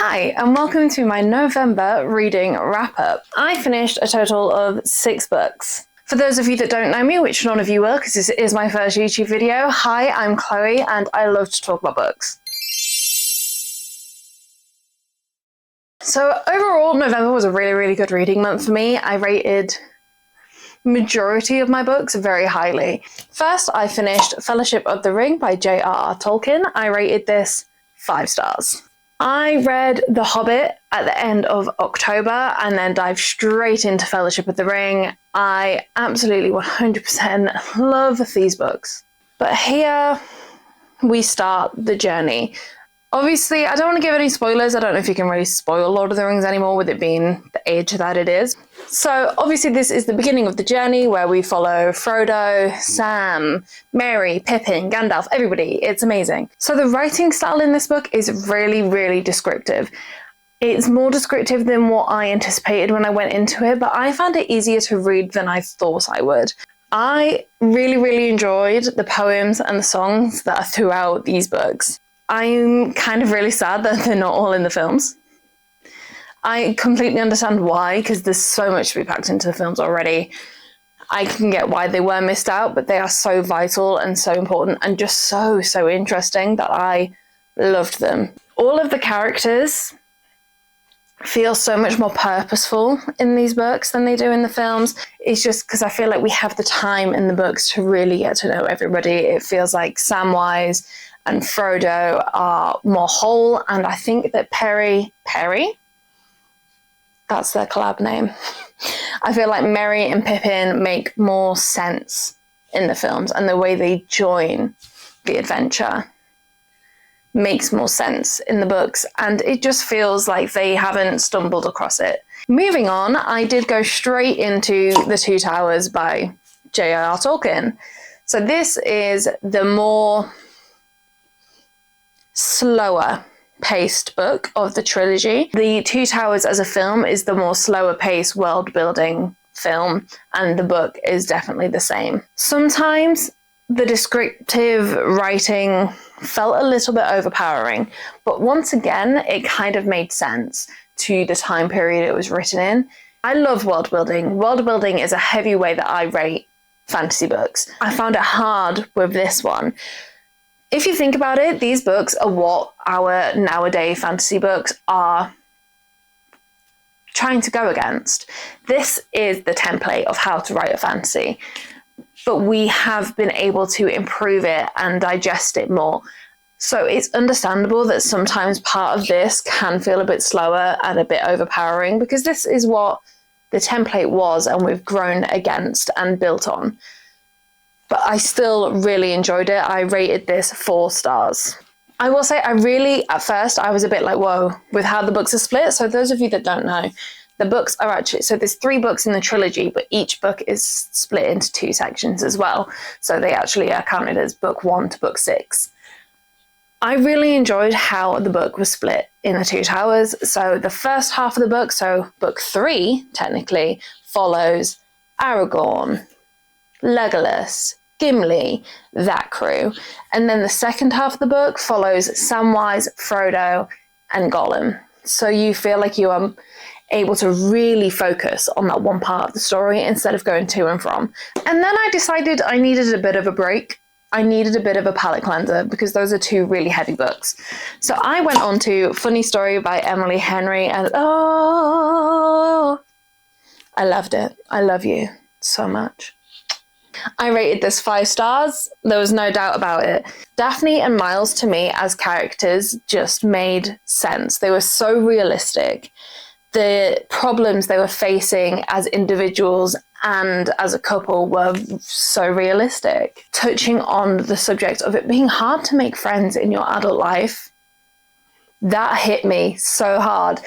Hi, and welcome to my November reading wrap-up. I finished a total of 6 books. For those of you that don't know me, which none of you will because this is my first YouTube video, hi, I'm Chloe and I love to talk about books. So overall, November was a really good reading month for me. I rated majority of my books very highly. First, I finished Fellowship of the Ring by J.R.R. Tolkien. I rated this 5 stars. I read The Hobbit at the end of October and then dived straight into Fellowship of the Ring. I absolutely 100% love these books. But here we start the journey. Obviously, I don't want to give any spoilers. I don't know if you can really spoil Lord of the Rings anymore with it being the age that it is. So obviously this is the beginning of the journey where we follow Frodo, Sam, Merry, Pippin, Gandalf, everybody. It's amazing. So the writing style in this book is really descriptive. It's more descriptive than what I anticipated when I went into it, but I found it easier to read than I thought I would. I really enjoyed the poems and the songs that are throughout these books. I'm kind of really sad that they're not all in the films. I completely understand why, because there's so much to be packed into the films already. I can get why they were missed out, but they are so vital and so important and just so interesting that I loved them. All of the characters feel so much more purposeful in these books than they do in the films. It's just because I feel like we have the time in the books to really get to know everybody. It feels like Samwise and Frodo are more whole, and I think that Perry? That's their collab name. I feel like Merry and Pippin make more sense in the films, and the way they join the adventure makes more sense in the books, and it just feels like they haven't stumbled across it. Moving on, I did go straight into The Two Towers by J.R.R. Tolkien. So this is the more slower paced book of the trilogy. The Two Towers as a film is the more slower paced world building film, and the book is definitely the same. Sometimes the descriptive writing felt a little bit overpowering, but once again it kind of made sense to the time period it was written in. I love world building. World building is a heavy way that I rate fantasy books. I found it hard with this one. If you think about it, these books are what our nowadays fantasy books are trying to go against. This is the template of how to write a fantasy, but we have been able to improve it and digest it more. So it's understandable that sometimes part of this can feel a bit slower and a bit overpowering, because this is what the template was and we've grown against and built on. But I still really enjoyed it. I rated this 4 stars. I will say at first I was a bit like, whoa, with how the books are split. So those of you that don't know, the books are actually, so there's 3 books in the trilogy, but each book is split into 2 sections as well. So they actually are counted as book 1 to book 6. I really enjoyed how the book was split in The Two Towers. So the first half of the book, so book 3 technically, follows Aragorn, Legolas, Gimli, that crew. And then the second half of the book follows Samwise, Frodo, and Gollum. So you feel like you are able to really focus on that one part of the story instead of going to and from. And then I decided I needed a bit of a break. I needed a bit of a palate cleanser because those are 2 really heavy books. So I went on to Funny Story by Emily Henry, and oh, I loved it. I love you so much. I rated this 5 stars. There was no doubt about it. Daphne and Miles, to me, as characters, just made sense. They were so realistic. The problems they were facing as individuals and as a couple were so realistic. Touching on the subject of it being hard to make friends in your adult life, that hit me so hard.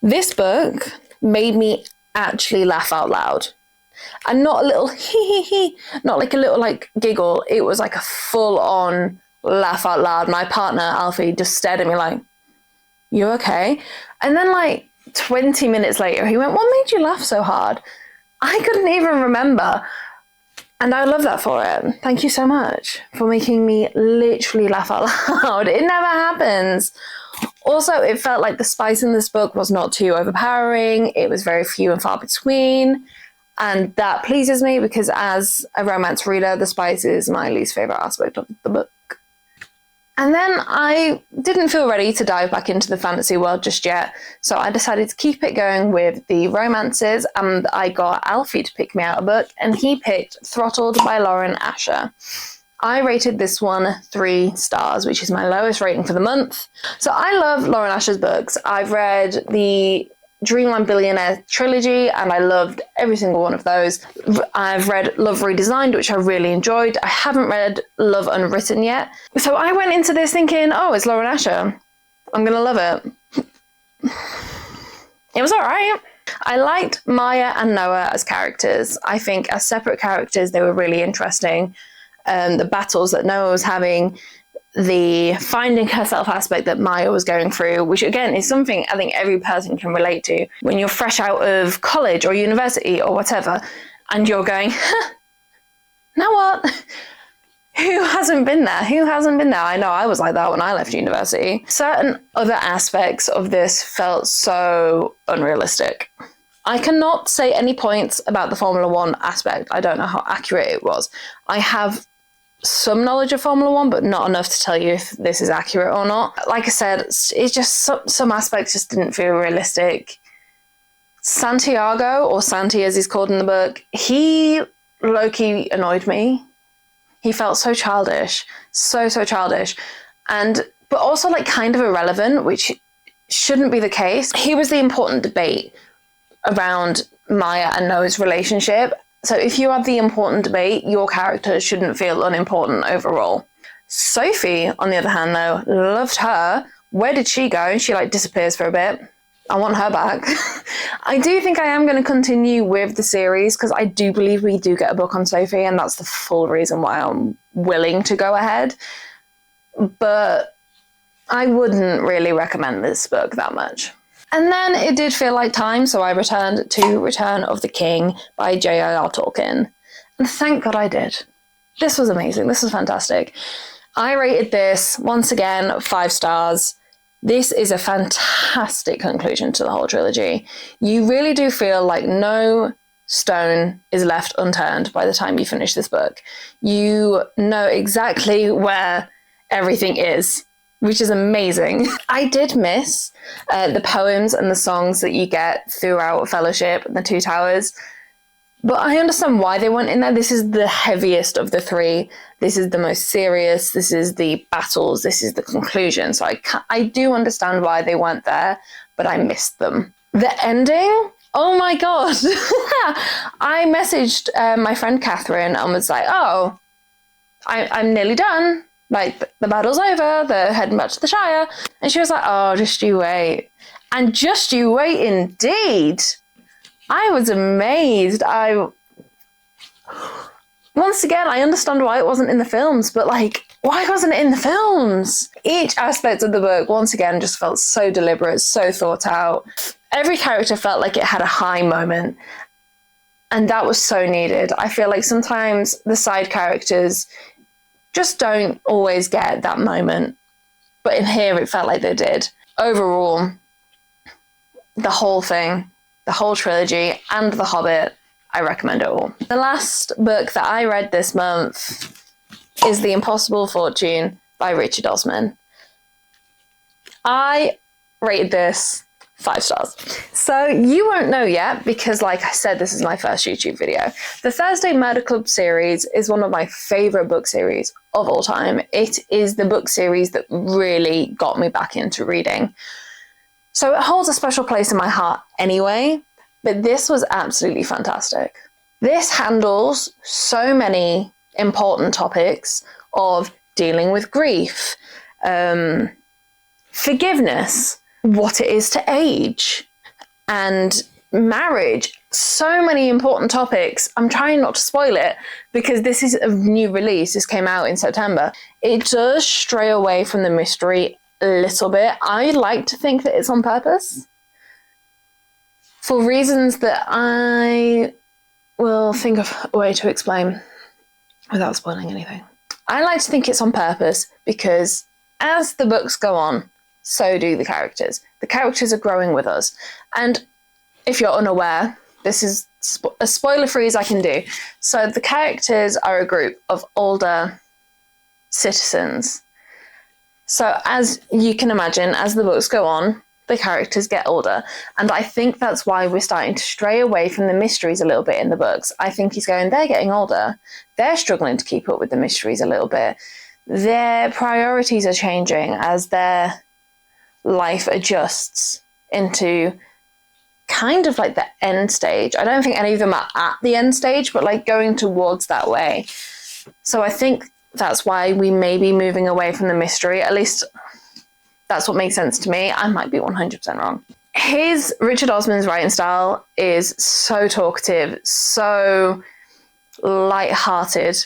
This book made me actually laugh out loud. And not a little not like a little like giggle. It was like a full-on laugh out loud. My partner, Alfie, just stared at me like, you okay? And then like 20 minutes later, he went, what made you laugh so hard? I couldn't even remember. And I love that for it. Thank you so much for making me literally laugh out loud. It never happens Also, it felt like the spice in this book was not too overpowering. It was very few and far between. And that pleases me because as a romance reader, the spice is my least favourite aspect of the book. And then I didn't feel ready to dive back into the fantasy world just yet, so I decided to keep it going with the romances, and I got Alfie to pick me out a book, and he picked Throttled by Lauren Asher. I rated this one 3 stars, which is my lowest rating for the month. So I love Lauren Asher's books. I've read the Dreamland Billionaire trilogy, and I loved every single one of those. I've read Love Redesigned, which I really enjoyed. I haven't read Love Unwritten yet. So I went into this thinking, oh, it's Lauren Asher. I'm going to love it. It was all right. I liked Maya and Noah as characters. I think as separate characters, they were really interesting. The battles that Noah was having, the finding herself aspect that Maya was going through, which again is something I think every person can relate to when you're fresh out of college or university or whatever, and you're going, now what? Who hasn't been there? Who hasn't been there? I know I was like that when I left university. Certain other aspects of this felt so unrealistic. I cannot say any points about the Formula One aspect. I don't know how accurate it was. I have some knowledge of Formula One, but not enough to tell you if this is accurate or not. Like I said, it's just some aspects just didn't feel realistic. Santiago, or Santi as he's called in the book, he low-key annoyed me. He felt so childish, so childish, but also like kind of irrelevant, which shouldn't be the case. He was the important debate around Maya and Noah's relationship. So if you have the important debate, your character shouldn't feel unimportant overall. Sophie, on the other hand, though, loved her. Where did she go? She like disappears for a bit. I want her back. I do think I am going to continue with the series because I do believe we do get a book on Sophie, and that's the full reason why I'm willing to go ahead. But I wouldn't really recommend this book that much. And then it did feel like time, so I returned to Return of the King by J.R.R. Tolkien. And thank God I did. This was amazing. This was fantastic. I rated this, once again, 5 stars. This is a fantastic conclusion to the whole trilogy. You really do feel like no stone is left unturned by the time you finish this book. You know exactly where everything is, which is amazing. I did miss the poems and the songs that you get throughout Fellowship and the Two Towers, but I understand why they went in there. This is the heaviest of the 3. This is the most serious. This is the battles. This is the conclusion. So I do understand why they went there, but I missed them. The ending? Oh my God. I messaged my friend Catherine and was like, oh, I'm nearly done. Like, the battle's over, they're heading back to the Shire. And she was like, oh, just you wait. And just you wait indeed. I was amazed. Once again, I understand why it wasn't in the films, but like, why wasn't it in the films? Each aspect of the book, once again, just felt so deliberate, so thought out. Every character felt like it had a high moment. And that was so needed. I feel like sometimes the side characters just don't always get that moment. But in here, it felt like they did. Overall, the whole thing, the whole trilogy, and The Hobbit, I recommend it all. The last book that I read this month is The Impossible Fortune by Richard Osman. I rated this 5 stars. So you won't know yet because, like I said, this is my first YouTube video. The Thursday Murder Club series is one of my favourite book series of all time. It is the book series that really got me back into reading. So it holds a special place in my heart anyway, but this was absolutely fantastic. This handles so many important topics of dealing with grief, forgiveness, what it is to age, and marriage. So many important topics. I'm trying not to spoil it because this is a new release. This came out in September. It does stray away from the mystery a little bit. I like to think that it's on purpose for reasons that I will think of a way to explain without spoiling anything. I like to think it's on purpose because as the books go on, so do the characters. The characters are growing with us. And if you're unaware, this is as spoiler-free as I can do. So the characters are a group of older citizens. So as you can imagine, as the books go on, the characters get older. And I think that's why we're starting to stray away from the mysteries a little bit in the books. I think he's going, they're getting older. They're struggling to keep up with the mysteries a little bit. Their priorities are changing as their life adjusts into kind of like the end stage. I don't think any of them are at the end stage, but like going towards that way. So I think that's why we may be moving away from the mystery. At least that's what makes sense to me. I might be 100% wrong. Richard Osman's writing style is so talkative, so light-hearted.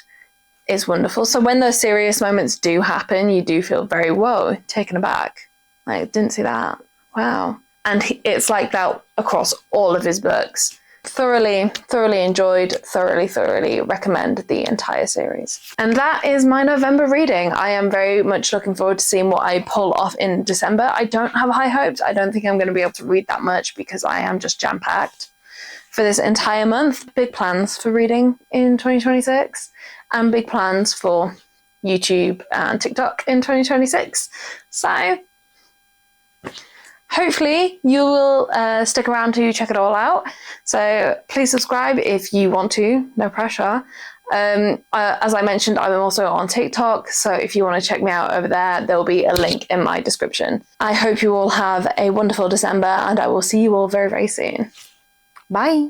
It's wonderful. So when those serious moments do happen, you do feel very, whoa, taken aback. Like, didn't see that. Wow. And it's like that across all of his books. Thoroughly enjoyed, thoroughly recommend the entire series. And that is my November reading. I am very much looking forward to seeing what I pull off in December. I don't have high hopes. I don't think I'm going to be able to read that much because I am just jam-packed for this entire month. Big plans for reading in 2026 and big plans for YouTube and TikTok in 2026. So hopefully you will stick around to check it all out. So please subscribe if you want to, no pressure. As I mentioned, I'm also on TikTok, so if you want to check me out over there, there'll be a link in my description. I hope you all have a wonderful December, and I will see you all very, very soon. Bye.